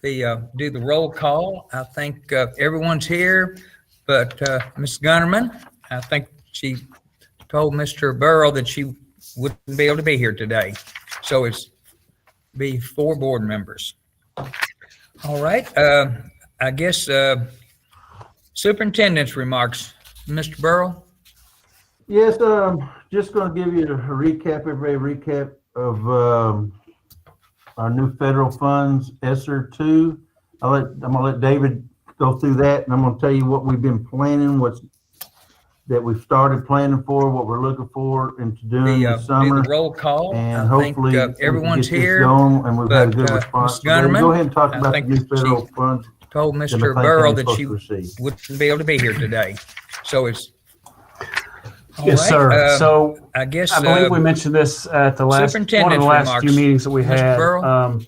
do the roll call. I think everyone's here, but Ms. Gunnerman, I think she told Mr. Burrow that she wouldn't be able to be here today. So it's be 4 board members. All right. I guess superintendent's remarks. Mr. Burrow? Yes, just going to give you a recap, of our new federal funds, ESSER 2. I'm going to let David go through that, and I'm going to tell you what we've been planning, that we've started planning for, what we're looking for, and to do this summer. Do the roll call. And I hopefully think, everyone's here, going, and we've had a good but, response. Ms. Gunnerman, Go ahead and talk about the think new federal funds. Told that Mr. McLean Burrow County's that she supposed to receive. wouldn't be able to be here today. So it's all Yes, right. sir. So I guess I believe we mentioned this at the last one of the last few meetings that we Mr. had. Burrow?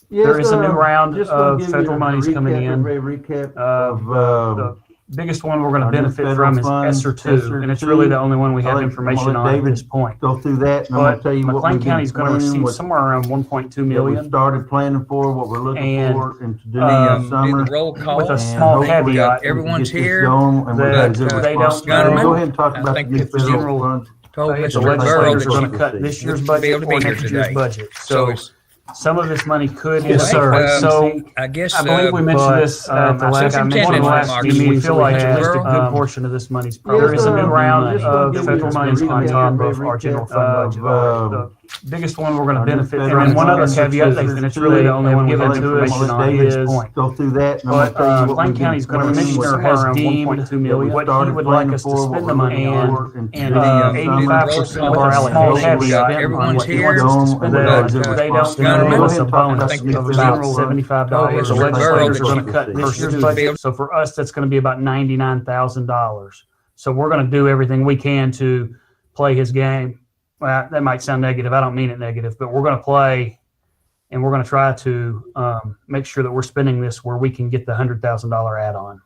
There is a new round just gonna of give you federal a monies coming in. recap The biggest one we're going to our new benefit federal from is funds, ESSER 2, and it's really the only one we have information on at this point. Go through that, and I'm going to But tell you what McLean we've County is been going to planning, receive somewhere around 1.2 we million, started planning for, what we're looking And, for, and to do Do this summer. the roll call. with a And small hopefully caveat. Everyone's we can get this here, going, and we've had a that, good they response. don't know Go ahead and talk I about the think new if the federal general- funds. Told the Mr. Burrow legislators that are she going to cut this year's wouldn't be able budget to or be here next year's today. budget. So So it's some of this money could Yes, hit sir. So I guess I believe we mentioned this at the last, one of the last few meetings. Feel like at least a good portion of this money's probably. There is a new round of federal monies on top of our general fund budget. The biggest one we're going to benefit from, and one other caveat, and it's really the only one we have information on, is Go through that. but McLean County's commissioner has deemed what he would like us to spend the money on, and 85% of our allocation Everyone's here, that they don't give us a bonus of about $75. The legislators are going to cut this year's budget. So for us, that's going to be about $99,000. So we're going to do everything we can to play his game. Well, that might sound negative. I don't mean it negative, but we're going to play, and we're going to try to make sure that we're spending this where we can get the $100,000 add-on.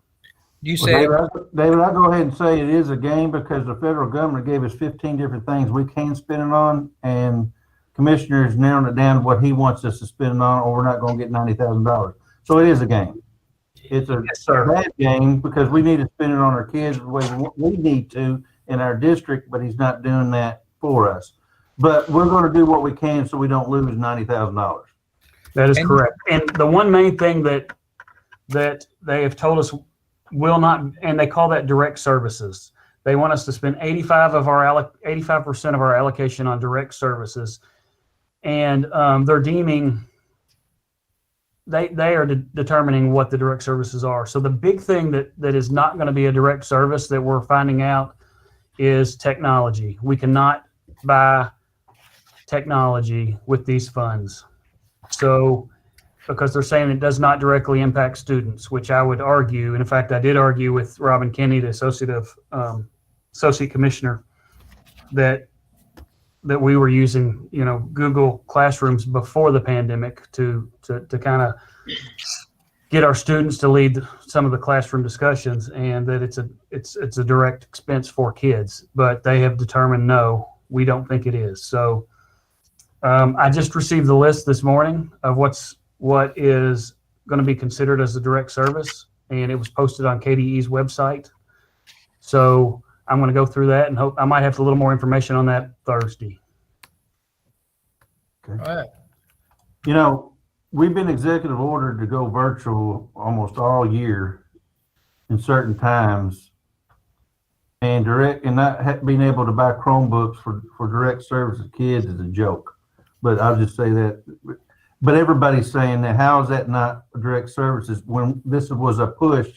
You say, David, I'll go ahead and say it is a game because the federal government gave us 15 different things we can spend it on, and commissioner's narrowing it down to what he wants us to spend it on, or we're not going to get $90,000. So it is a game. It's a bad game because we need to spend it on our kids the way we need to in our district, but he's not doing that for us. But we're going to do what we can so we don't lose $90,000. That is correct. And the one main thing that they have told us will not, and they call that direct services. They want us to spend 85% of our allocation on direct services, and they're deeming they are determining what the direct services are. So the big thing that is not going to be a direct service that we're finding out is technology. We cannot buy technology with these funds. So because they're saying it does not directly impact students, which I would argue, and in fact I did argue with Robin Kenney, the associate commissioner, that we were using, Google Classrooms before the pandemic to kind of get our students to lead some of the classroom discussions, and that it's a direct expense for kids. But they have determined no, we don't think it is. So I just received the list this morning of what is going to be considered as a direct service, and it was posted on KDE's website. So I'm going to go through that and hope I might have a little more information on that Thursday. Okay. all right. We've been executive ordered to go virtual almost all year in certain times, and not being able to buy Chromebooks for direct service to kids is a joke. But I'll just say that. But everybody's saying that how is that not direct services when this was a push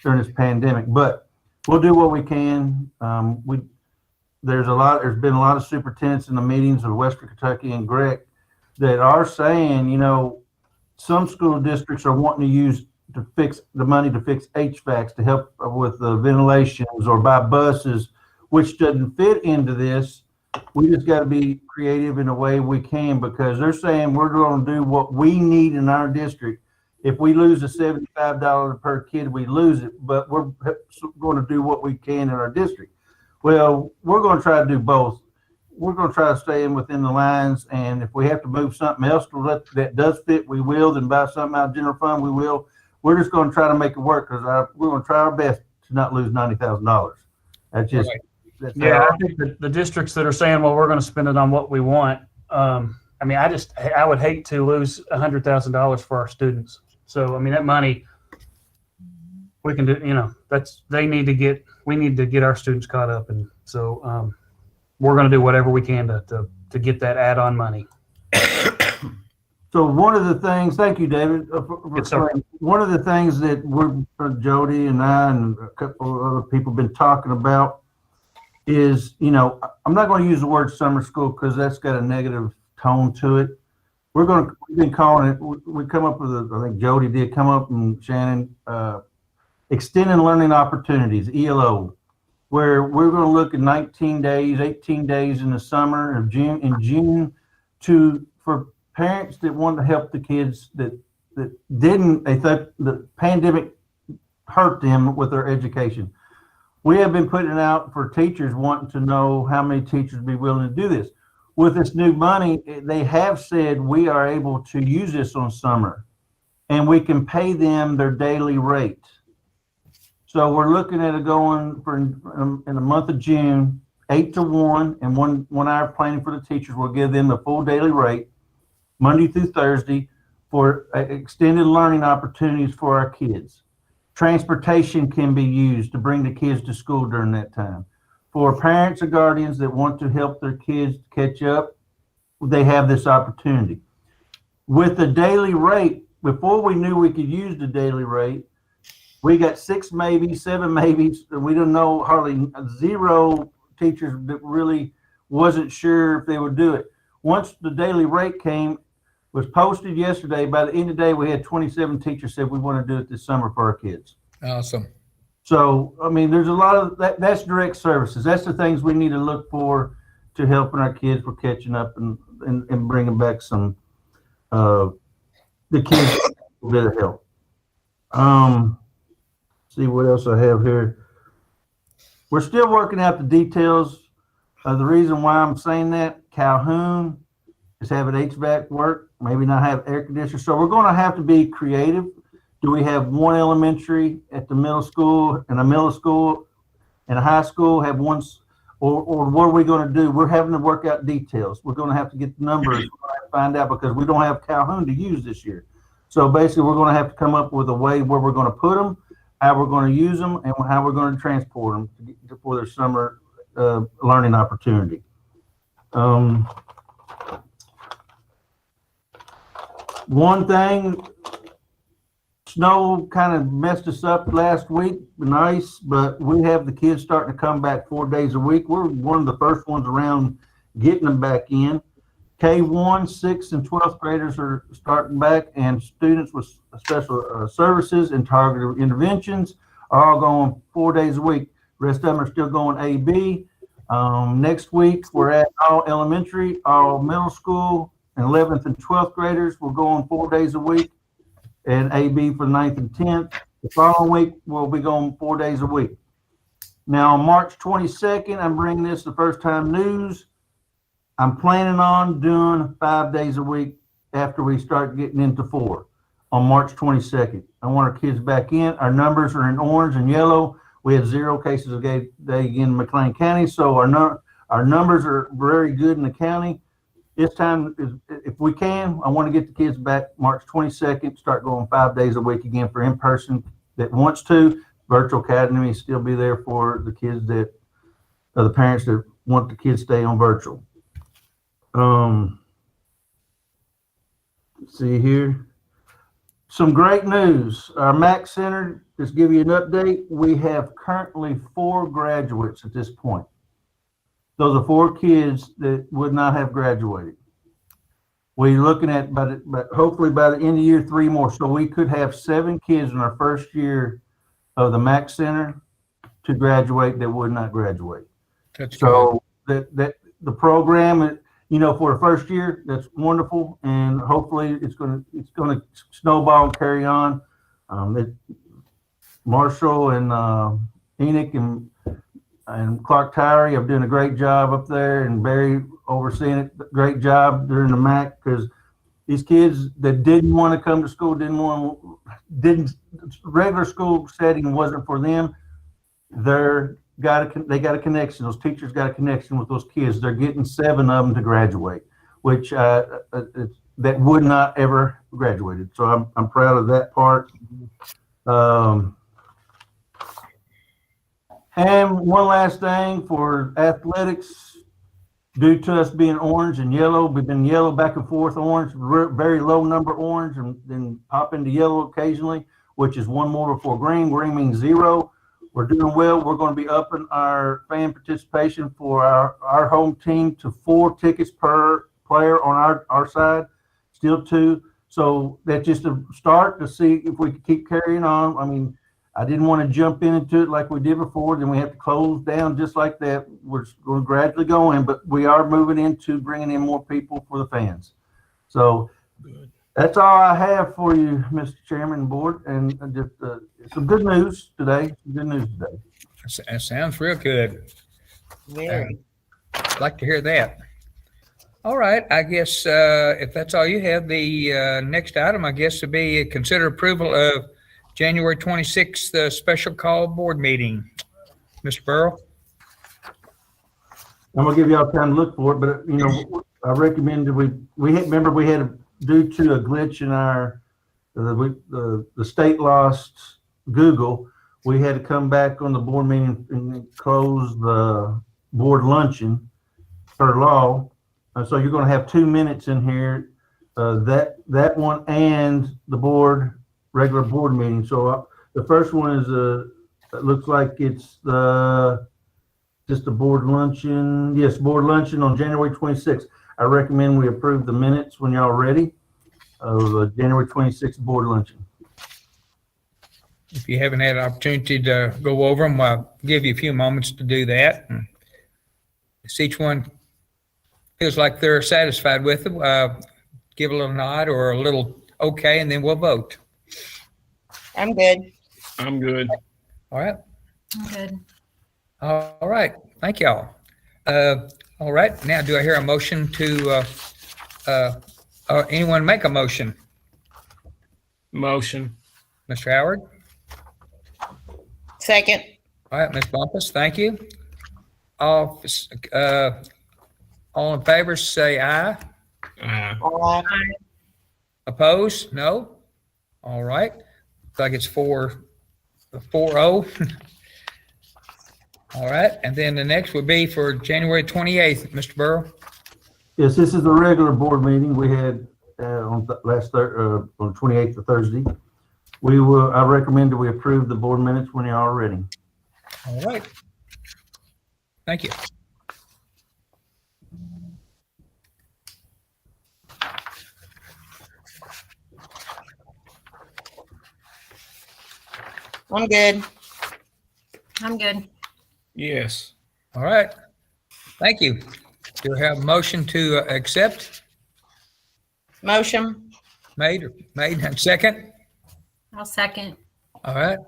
during this pandemic? But we'll do what we can. There's been a lot of superintendents in the meetings of Western Kentucky and Greg that are saying, some school districts are wanting to use the money to fix HVACs to help with the ventilations or buy buses, which doesn't fit into this. We just got to be creative in a way we can, because they're saying we're going to do what we need in our district. If we lose the $75 per kid, we lose it, but we're going to do what we can in our district. Well, we're going to try to do both. we're going to try to stay in within the lines. And if we have to move something else that does fit, we will. Then buy something out of general fund, we will. We're just going to try to make it work because we're going to try our best to not lose $90,000. That's just, Right. that's Yeah, how- I think the districts that are saying, well, we're going to spend it on what we want. I mean, I would hate to lose $100,000 for our students. So, I mean, that money we can do, we need to get our students caught up. And so, we're going to do whatever we can to get that add-on money. So one of the things, thank you, David. Yes, sir. One of the things that Jody and I and a couple of other people have been talking about is, I'm not going to use the word summer school because that's got a negative tone to it. We've been calling it, we come up with I think Jody did come up and Shannon, extended learning opportunities, ELO, where we're going to look at 19 days, 18 days in the summer of June for parents that want to help the kids they thought the pandemic hurt them with their education. We have been putting it out for teachers wanting to know how many teachers would be willing to do this. With this new money, they have said we are able to use this on summer and we can pay them their daily rate. So we're looking at it going for in the month of June, 8 to 1 and 1 hour planning for the teachers. We'll give them the full daily rate Monday through Thursday for extended learning opportunities for our kids. Transportation can be used to bring the kids to school during that time. For parents or guardians that want to help their kids catch up, they have this opportunity. With the daily rate, before we knew we could use the daily rate, we got 6 maybes, 7 maybes. We don't know, hardly 0 teachers that really wasn't sure if they would do it. Once the daily rate was posted yesterday, by the end of the day, we had 27 teachers said we want to do it this summer for our kids. Awesome. So, I mean, there's a lot of that's direct services. That's the things we need to look for to helping our kids with catching up and bringing back some, the kids a bit of help. See what else I have here. We're still working out the details. The reason why I'm saying that, Calhoun is having HVAC work, maybe not have air conditioners. So we're going to have to be creative. Do we have one elementary at the middle school and a middle school and a high school have one, or what are we going to do? We're having to work out details. We're going to have to get the numbers, find out because we don't have Calhoun to use this year. So basically we're going to have to come up with a way where we're going to put them, how we're going to use them, and how we're going to transport them for their summer learning opportunity. One thing, snow kind of messed us up last week, nice, but we have the kids starting to come back 4 days a week. We're one of the first ones around getting them back in. K1, 6th, and 12th graders are starting back, and students with special services and targeted interventions are all going 4 days a week. Rest of them are still going AB. Next week, we're at all elementary, all middle school, and 11th and 12th graders. We're going 4 days a week, and AB for 9th and 10th. The following week, we'll be going 4 days a week. Now, on March 22nd, I'm bringing this the first time news. I'm planning on doing 5 days a week after we start getting into 4 on March 22nd. I want our kids back in. Our numbers are in orange and yellow. We had 0 cases of day in McLean County, so our numbers are very good in the county. This time, if we can, I want to get the kids back March 22nd, start going 5 days a week again for in-person that wants to. Virtual Academy still be there for the kids the parents that want the kids to stay on virtual. Let's see here. Some great news. Our MAC Center, just give you an update. We have currently 4 graduates at this point. Those are 4 kids that would not have graduated. We're looking at, but hopefully by the end of the year, 3 more. So we could have 7 kids in our first year of the MAC Center to graduate that would not graduate. That's so that the program, for the first year, that's wonderful, and hopefully it's going to snowball and carry on. Marshall and Enoch and and Clark Tyree are doing a great job up there, and Barry overseeing it. Great job during the MAC, because these kids that didn't want to come to school, regular school setting wasn't for them. They got a connection. Those teachers got a connection with those kids. They're getting 7 of them to graduate, which that would not ever graduated. So I'm proud of that part. And one last thing for athletics, due to us being orange and yellow, we've been yellow back and forth, orange, very low number orange, and then pop into yellow occasionally, which is one more before green. Green means 0. We're doing well. We're going to be upping our fan participation for our home team to 4 tickets per player on our side, still 2. So that's just a start to see if we can keep carrying on. I mean, I didn't want to jump into it like we did before. Then we have to close down just like that. We're going to gradually go in, but we are moving into bringing in more people for the fans. So that's all I have for you, Mr. Chairman and Board, and just some good news today. That sounds real good. Very. I'd like to hear that. All right, I guess if that's all you have, the next item, I guess, would be consider approval of January 26th special call board meeting. Mr. Burrow? I'm gonna give y'all time to look for it, but I recommend that we had due to a glitch in our the state lost Google. We had to come back on the board meeting and close the board luncheon per law. So you're going to have 2 minutes in here, that one and the regular board meeting. So the first one is it looks like it's just a board luncheon. Yes, board luncheon on January 26th. I recommend we approve the minutes when y'all ready of the January 26th board luncheon. If you haven't had an opportunity to go over them, I'll give you a few moments to do that. And if each one feels like they're satisfied with them, give a little nod or a little okay, and then we'll vote. I'm good. I'm good. All right. I'm good. All right. Thank y'all. All right. Now, do I hear a motion to anyone make a motion? Motion. Mr. Howard? Second. All right, Ms. Bumpus, thank you. All in favor, say aye. Opposed? No? All right. Looks like it's 4-0. All right, and then the next would be for January 28th, Mr. Burrow. Yes, this is the regular board meeting we had on the 28th of Thursday. I recommend that we approve the board minutes when you're all ready. All right. Thank you. I'm good. I'm good. Yes. All right. Thank you. Do I have a motion to accept? Motion. Made and second? I'll second. All right.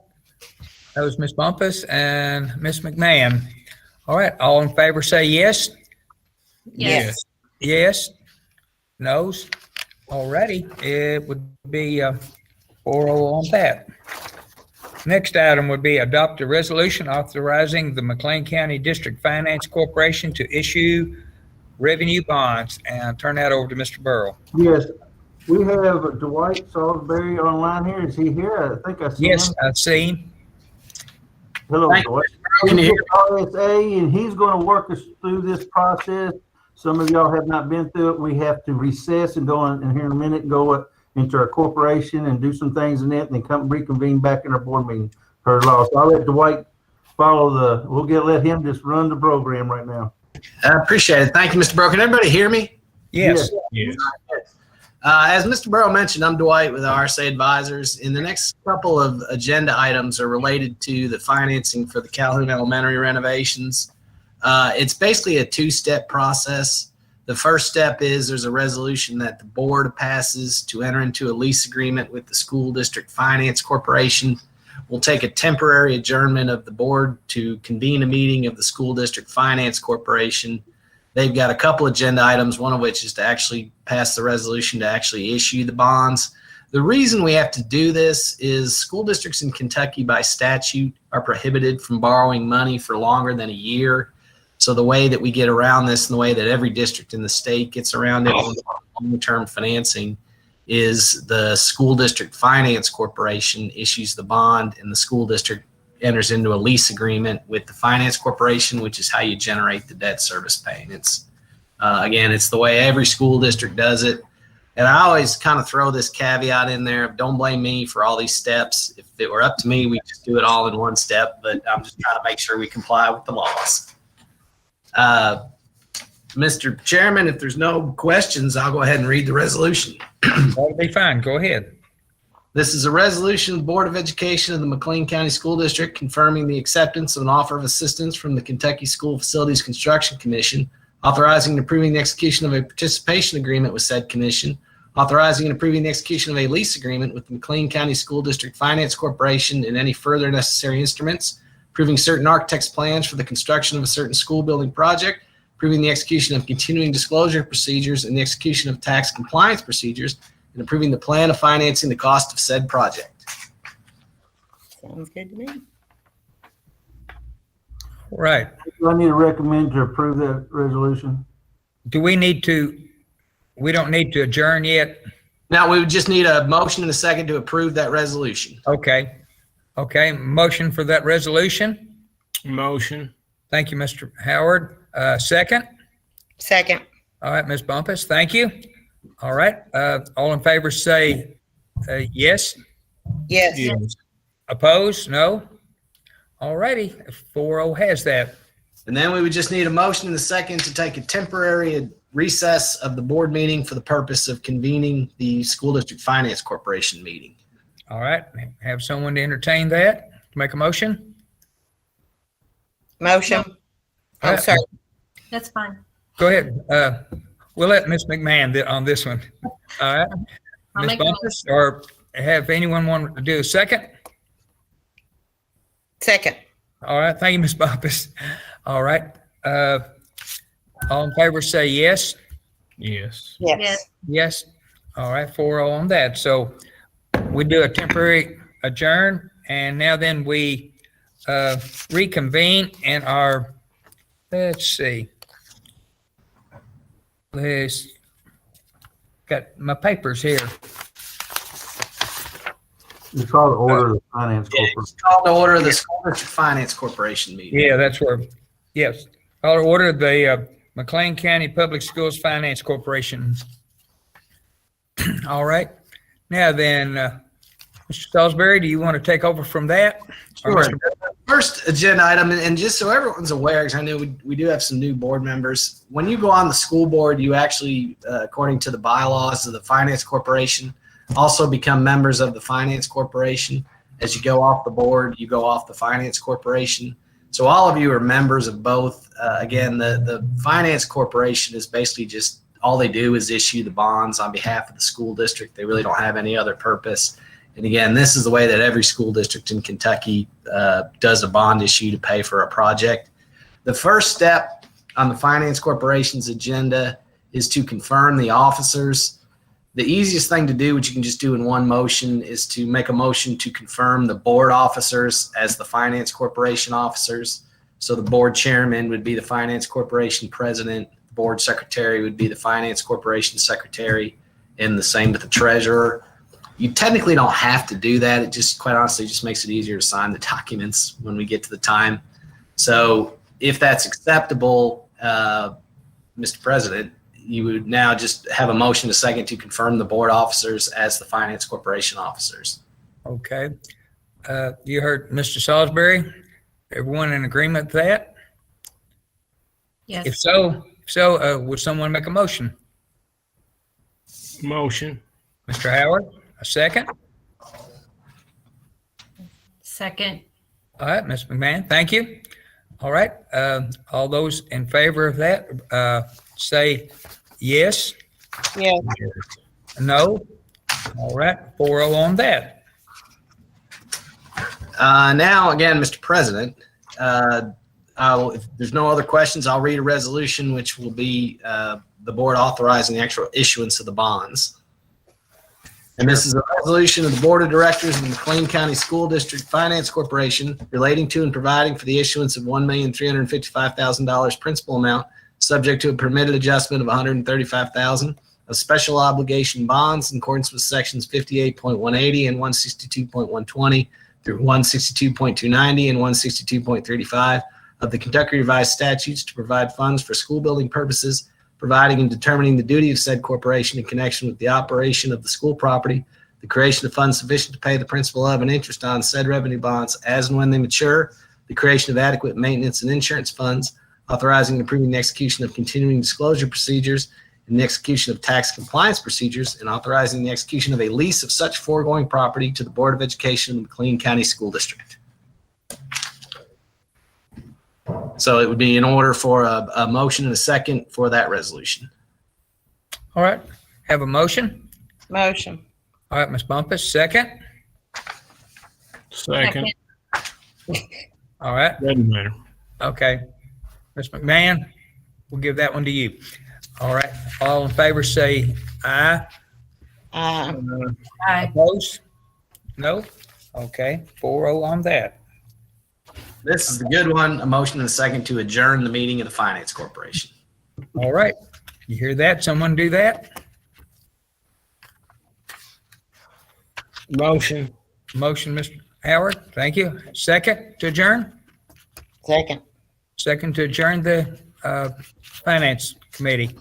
That was Ms. Bumpus and Ms. McMahon. All right. All in favor say yes. Yes. Yes. No's. All righty. It would be 4-0 on that. Next item would be adopt a resolution authorizing the McLean County District Finance Corporation to issue revenue bonds, and turn that over to Mr. Burrow. Yes. We have Dwight Salisbury online here. Is he here? I think I see him. Yes, I see him. Hello, Thank Dwight. you. Can you hear me? RSA, and he's going to work us through this process. Some of y'all have not been through it. We have to recess and go in here in a minute and go into our corporation and do some things in it, and then reconvene back in our board meeting per law. So I'll let Dwight follow let him just run the program right now. I appreciate it. Thank you, Mr. Burrow. Can everybody hear me? Yes. Yes. As Mr. Burrow mentioned, I'm Dwight with RSA Advisors. In the next couple of agenda items are related to the financing for the Calhoun Elementary renovations. It's basically a 2-step process. The first step is there's a resolution that the board passes to enter into a lease agreement with the School District Finance Corporation, we'll take a temporary adjournment of the board to convene a meeting of the School District Finance Corporation. They've got a couple agenda items, one of which is to actually pass the resolution to actually issue the bonds. The reason we have to do this is school districts in Kentucky by statute are prohibited from borrowing money for longer than a year. So the way that we get around this and the way that every district in the state gets around it with long-term financing is the School District Finance Corporation issues the bond and the school district enters into a lease agreement with the finance corporation, which is how you generate the debt service payments. Again, it's the way every school district does it. And I always kind of throw this caveat in there. Don't blame me for all these steps. If it were up to me, we just do it all in one step, but I'm just trying to make sure we comply with the laws. Mr. Chairman, if there's no questions, I'll go ahead and read the resolution. That'll be fine. Go ahead. This is a resolution of the Board of Education of the McLean County School District confirming the acceptance of an offer of assistance from the Kentucky School Facilities Construction Commission, authorizing and approving the execution of a participation agreement with said commission, authorizing and approving the execution of a lease agreement with the McLean County School District Finance Corporation and any further necessary instruments, approving certain architect's plans for the construction of a certain school building project, approving the execution of continuing disclosure procedures and the execution of tax compliance procedures, and approving the plan of financing the cost of said project. Sounds good to me. All right. Do I need to recommend to approve that resolution? Do we need to, we don't need to adjourn yet? Now, we would just need a motion and a second to approve that resolution. Okay. Okay. Motion for that resolution. Motion. Thank you, Mr. Howard. Second. Second. All right, Ms. Bumpus, thank you. All right. All in favor say yes. Yes. Yes. Opposed? No. All righty. 4-0 has that. And then we would just need a motion and a second to take a temporary recess of the board meeting for the purpose of convening the School District Finance Corporation meeting. All right. Have someone to entertain that, to make a motion? Motion. All I'm right. sorry. That's fine. Go ahead. We'll let Ms. McMahon on this one. All right. I'll Ms. make a Bumpus, or have anyone want to do a second? Second. All right. Thank you, Ms. Bumpus. All right. All in favor say yes. Yes. Yes. Yes. Yes. All right. 4-0 on that. So we do a temporary adjourn, and now then we reconvene in our, let's see. There's got my papers here. It's called the Order of the Finance Yeah, Corporation. it's called to order the School District Finance Corporation meeting. Yeah, that's where, yes. Call to order the McLean County Public Schools Finance Corporation. All right. Now then, Mr. Salisbury, do you want to take over from that? Or Sure. Mr. First agenda item, and just so everyone's aware, because I know we do have some new board members. When you go on the school board, you actually, according to the bylaws of the Finance Corporation, also become members of the Finance Corporation. As you go off the board, you go off the Finance Corporation. So all of you are members of both. Again, the Finance Corporation is basically just, all they do is issue the bonds on behalf of the school district. They really don't have any other purpose. And again, this is the way that every school district in Kentucky does a bond issue to pay for a project. The first step on the Finance Corporation's agenda is to confirm the officers. The easiest thing to do, which you can just do in one motion, is to make a motion to confirm the board officers as the Finance Corporation officers. So the board chairman would be the Finance Corporation president, board secretary would be the Finance Corporation secretary, and the same with the treasurer. You technically don't have to do that. It just, quite honestly, just makes it easier to sign the documents when we get to the time. So if that's acceptable, Mr. President, you would now just have a motion a second to confirm the board officers as the Finance Corporation officers. Okay. You heard Mr. Salisbury. Everyone in agreement with that? If Yes. so, would someone make a motion? Motion. Mr. Howard, a second? Second. All right, Ms. McMahon, thank you. All right, all those in favor of that, say yes, Yes. no. All right, 4-0 on that. Now, again, Mr. President, if there's no other questions, I'll read a resolution which will be the board authorizing the actual issuance of the bonds. And this is a resolution of the Board of Directors of the McLean County School District Finance Corporation relating to and providing for the issuance of $1,355,000 principal amount, subject to a permitted adjustment of $135,000 of special obligation bonds in accordance with sections 58.180 and 162.120 through 162.290 and 162.35 of the Kentucky Revised Statutes to provide funds for school building purposes, providing and determining the duty of said corporation in connection with the operation of the school property, the creation of funds sufficient to pay the principal of and interest on said revenue bonds as and when they mature, the creation of adequate maintenance and insurance funds, authorizing and approving the execution of continuing disclosure procedures and the execution of tax compliance procedures, and authorizing the execution of a lease of such foregoing property to the Board of Education of the McLean County School District. So it would be in order for a motion and a second for that resolution. All right, have a motion. Motion. All right, Ms. Bumpus, second. Second. All right, Doesn't matter. okay. Ms. McMahon, we'll give that one to you. All right, all in favor say aye. Aye. Aye. Opposed? No? Okay, 4-0 on that. This is the good one, a motion and a second to adjourn the meeting of the Finance Corporation. All right, you hear that? Someone do that? Motion. Motion, Mr. Howard, thank you. Second to adjourn? Second. Second to adjourn the Finance Committee.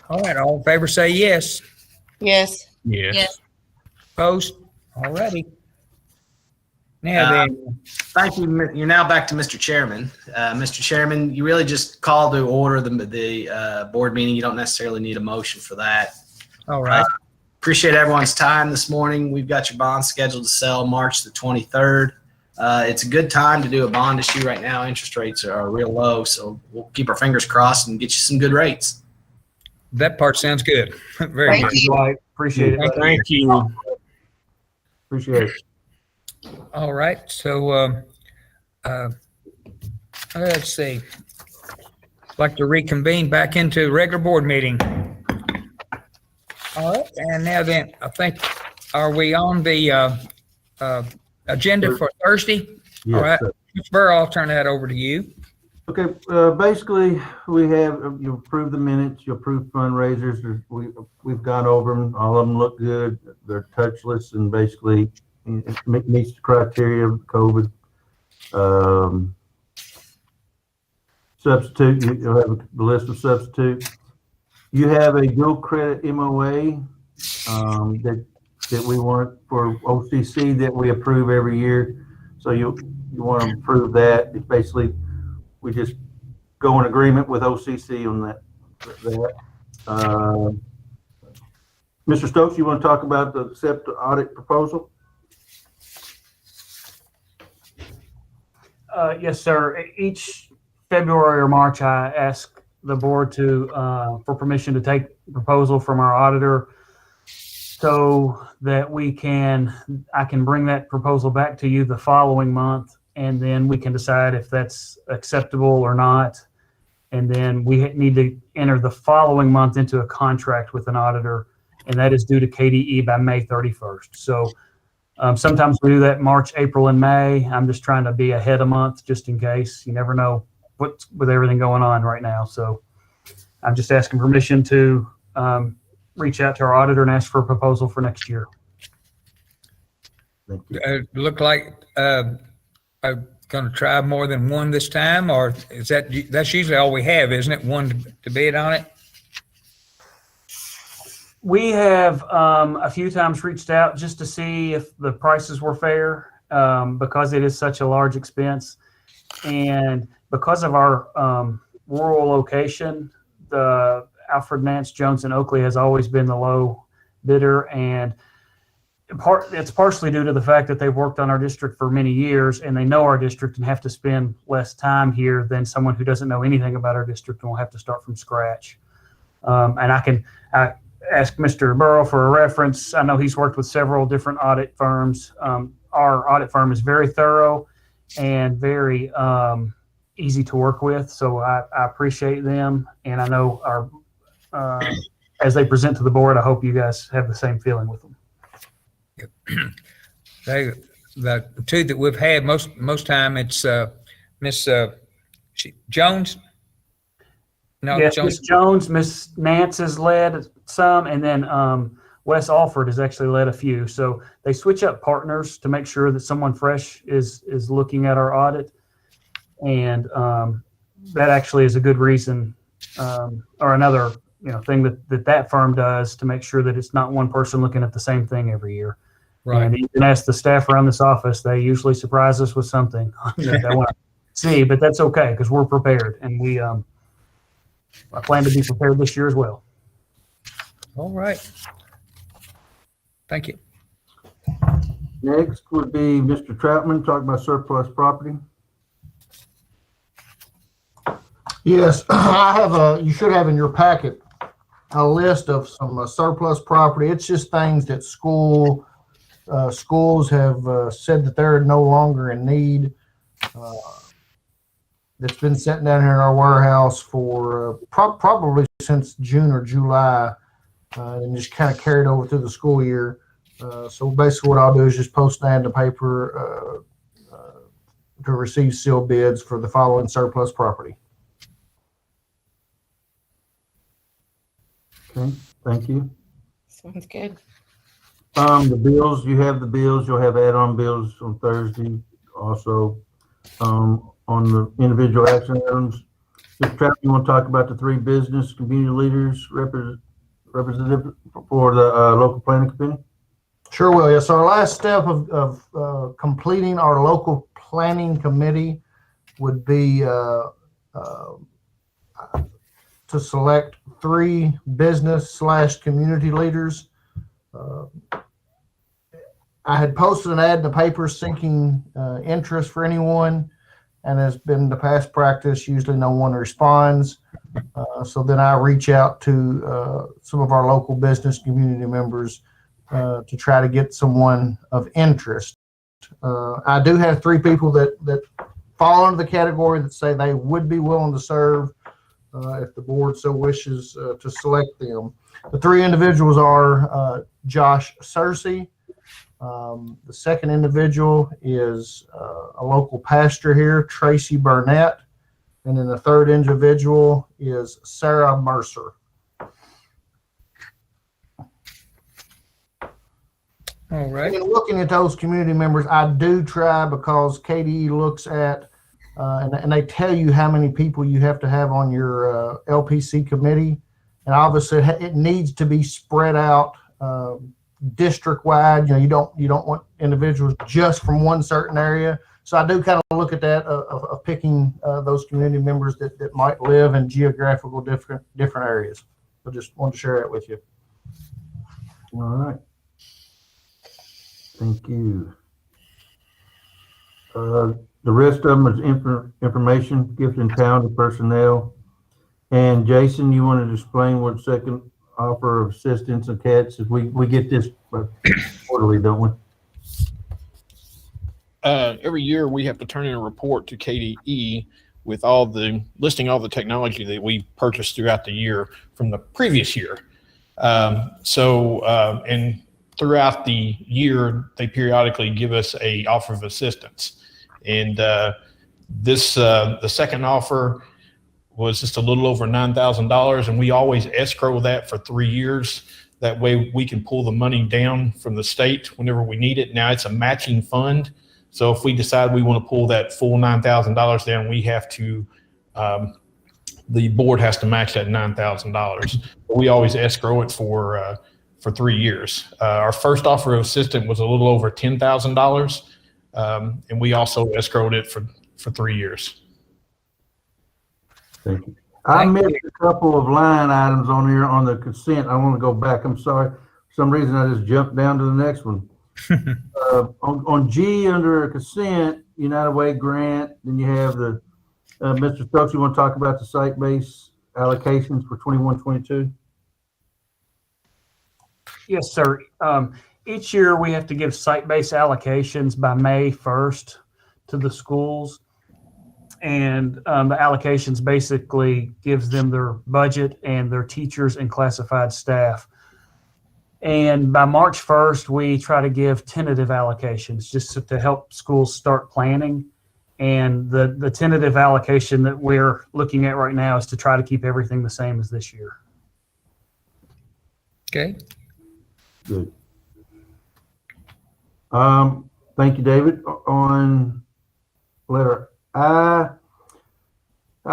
All right, all in favor say yes. Yes. Yes. Yes. Opposed? All righty. Now then, Thank you. You're now back to Mr. Chairman. Mr. Chairman, you really just call to order the board meeting. You don't necessarily need a motion for that. all right, Appreciate everyone's time this morning. We've got your bond scheduled to sell March the 23rd. It's a good time to do a bond issue right now. Interest rates are real low, so we'll keep our fingers crossed and get you some good rates. that part sounds good. Very Thank good. you. Dwight, appreciate it. Thank you. Appreciate it. All right, so let's see. I'd like to reconvene back into regular board meeting. All right, and now then, I think, are we on the agenda for Thursday? All right, Yes, sir. Mr. Burrow, I'll turn that over to you. Okay, basically, we have, you approve the minutes, you approve fundraisers, we've gone over them, all of them look good, they're touchless, and basically it meets the criteria of COVID. Substitute, you'll have the list of substitutes. You have a dual credit MOA that we want for OCC that we approve every year. So you want to approve that. It's basically, we just go in agreement with OCC on that. Mr. Stokes, you want to talk about the accept audit proposal? Yes, sir. Each February or March, I ask the board for permission to take proposal from our auditor so that I can bring that proposal back to you the following month, and then we can decide if that's acceptable or not. And then we need to enter the following month into a contract with an auditor, and that is due to KDE by May 31st. So sometimes we do that March, April, and May. I'm just trying to be ahead a month just in case. You never know what's with everything going on right now. So I'm just asking permission to reach out to our auditor and ask for a proposal for next year. Thank you. Look like I'm going to try more than one this time, or is that's usually all we have, isn't it? One to bid on it? We have a few times reached out just to see if the prices were fair because it is such a large expense. And because of our rural location, the Alfred, Nance, Jones, and Oakley has always been the low bidder. And it's partially due to the fact that they've worked on our district for many years and they know our district and have to spend less time here than someone who doesn't know anything about our district and will have to start from scratch. And I ask Mr. Burrow for a reference. I know he's worked with several different audit firms. our audit firm is very thorough and very easy to work with. So I appreciate them, and I know our as they present to the board, I hope you guys have the same feeling with them. The two that we've had most time, it's Miss Jones. No, Yes, Jones. Miss Jones, Miss Nance has led some, and then Wes Alford has actually led a few. So they switch up partners to make sure that someone fresh is looking at our audit, and that actually is a good reason, or another thing that firm does to make sure that it's not one person looking at the same thing every year. Right. And you can ask the staff around this office; they usually surprise us with something that they want to see, but that's okay because we're prepared, and we. I plan to be prepared this year as well. All right. Thank you. Next would be Mr. Troutman, talking about surplus property. Yes, I have you should have in your packet a list of some surplus property. It's just things that schools have said that they're no longer in need. That's been sitting down here in our warehouse for probably since June or July, and just kind of carried over through the school year. So basically what I'll do is just post an ad in the paper to receive sealed bids for the following surplus property. Okay, thank you. Sounds good. The bills, you have the bills, you'll have add-on bills on Thursday also. On the individual action items, Mr. Troutman, you want to talk about the 3 business community leaders representative for the local planning committee? Sure will. Yes, our last step of completing our local planning committee would be to select 3 business/community leaders. I had posted an ad in the paper seeking interest for anyone, and has been the past practice. Usually no one responds. So then I reach out to some of our local business community members to try to get someone of interest. I do have 3 people that fall under the category that say they would be willing to serve if the board so wishes to select them. The 3 individuals are Josh Searcy. The second individual is a local pastor here, Tracy Burnett. And then the third individual is Sarah Mercer. All right. And looking at those community members, I do try, because KDE looks at, and they tell you how many people you have to have on your LPC committee. And obviously it needs to be spread out district wide. You don't want individuals just from one certain area. So I do kind of look at that of picking those community members that might live in geographical different areas. I just wanted to share that with you. All right. Thank you. The rest of them is information gift in town to personnel. And Jason, you wanted to explain what second offer of assistance and cats, if we get this quarterly, don't we? Every year we have to turn in a report to KDE with listing all the technology that we purchased throughout the year from the previous year. And throughout the year, they periodically give us a offer of assistance. And the second offer was just a little over $9,000, and we always escrow that for 3 years. That way we can pull the money down from the state whenever we need it. Now it's a matching fund. So if we decide we want to pull that full $9,000 down, we have to, the board has to match that $9,000. We always escrow it for 3 years. Our first offer of assistance was a little over $10,000. And we also escrowed it for 3 years. Thank you. I missed a couple of line items on here on the consent. I want to go back. I'm sorry. For some reason, I just jumped down to the next one. On G under consent, United Way grant, then you have the, Mr. Stokes, you want to talk about the site-based allocations for 21-22? Yes, sir. each year we have to give site-based allocations by May 1st to the schools. And the allocations basically gives them their budget and their teachers and classified staff. And by March 1st, we try to give tentative allocations just to help schools start planning. And the tentative allocation that we're looking at right now is to try to keep everything the same as this year. Okay. Good. Thank you, David. On letter I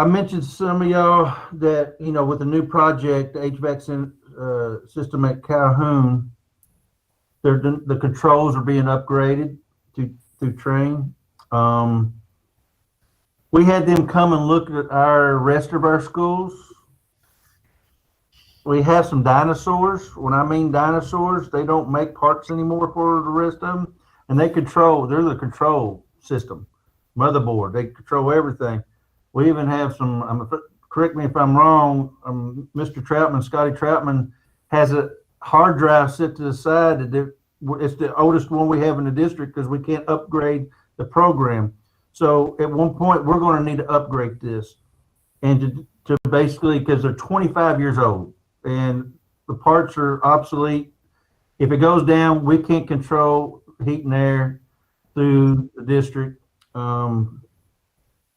mentioned to some of y'all that, with the new project, the HVAC system at Calhoun, the controls are being upgraded through Train. We had them come and look at our rest of our schools. We have some dinosaurs. When I mean dinosaurs, they don't make parts anymore for the rest of them, and they're the control system, motherboard. They control everything. We even have some, correct me if I'm wrong, Mr. Troutman, Scotty Troutman, has a hard drive set to the side. It's the oldest one we have in the district because we can't upgrade the program. So at one point, we're going to need to upgrade this. And to basically, because they're 25 years old and the parts are obsolete. If it goes down, we can't control heat and air through the district.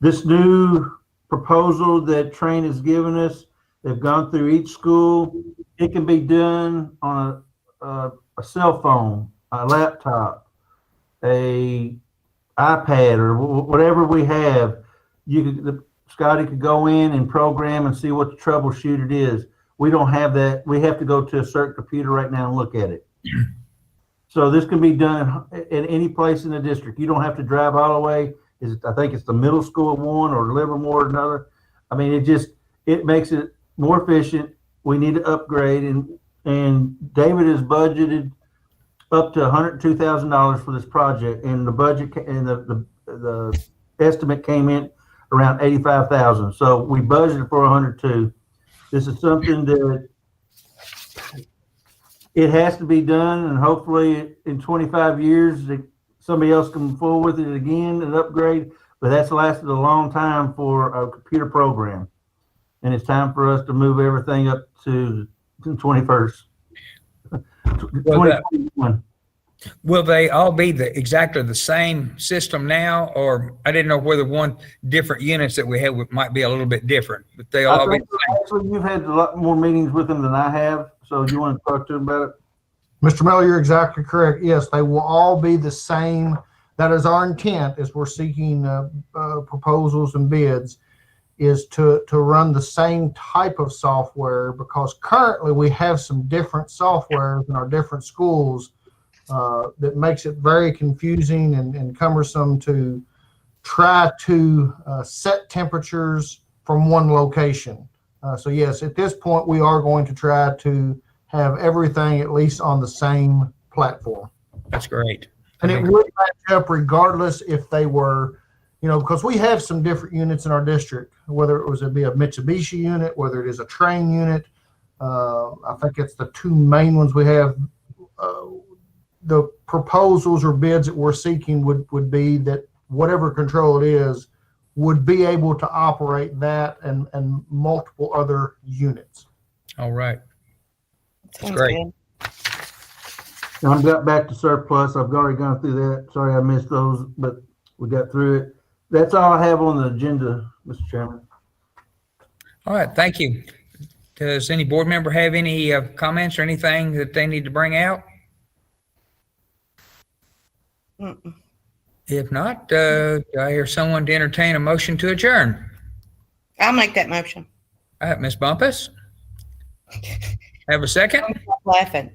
This new proposal that Train has given us, they've gone through each school. It can be done on a cell phone, a laptop, a iPad, or whatever we have. Scotty could go in and program and see what the troubleshoot it is. We don't have that. We have to go to a certain computer right now and look at it. So this can be done at any place in the district. You don't have to drive all the way. I think it's the middle school at one or Livermore at another. I mean, it makes it more efficient. We need to upgrade, and David has budgeted up to $102,000 for this project, and the budget and the estimate came in around $85,000. So we budgeted for 102. This is something that it has to be done, and hopefully in 25 years somebody else can move forward with it again and upgrade. But that's lasted a long time for a computer program, and it's time for us to move everything up to the 21st. 2021. Will they all be exactly the same system now, or I didn't know whether one different units that we have might be a little bit different, but they'll all be the same. Actually, you've had a lot more meetings with them than I have, so you want to talk to them about it? Mr. Miller, you're exactly correct. Yes, they will all be the same. That is our intent as we're seeking proposals and bids, is to run the same type of software, because currently we have some different softwares in our different schools that makes it very confusing and cumbersome to try to set temperatures from one location. So yes, at this point, we are going to try to have everything at least on the same platform. That's great. And it would match up regardless if they were, because we have some different units in our district, whether it was be a Mitsubishi unit, whether it is a Train unit. I think it's the two main ones we have. The proposals or bids that we're seeking would be that whatever control it is would be able to operate that and multiple other units. All right. Sounds great. good. Now I've got back to surplus. I've already gone through that. Sorry I missed those, but we got through it. That's all I have on the agenda, Mr. Chairman. All right. Thank you. Does any board member have any comments or anything that they need to bring out? Mm-mm. If not, do I hear someone to entertain a motion to adjourn? I'll make that motion. All right, Ms. Bumpus. Have a second? Stop laughing.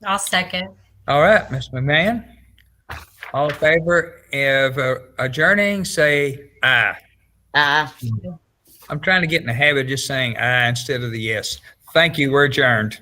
I'll second. All right, Ms. McMahon. All in favor of adjourning, say aye. I'm trying to get in the habit of just saying aye instead of the yes. Thank you. We're adjourned.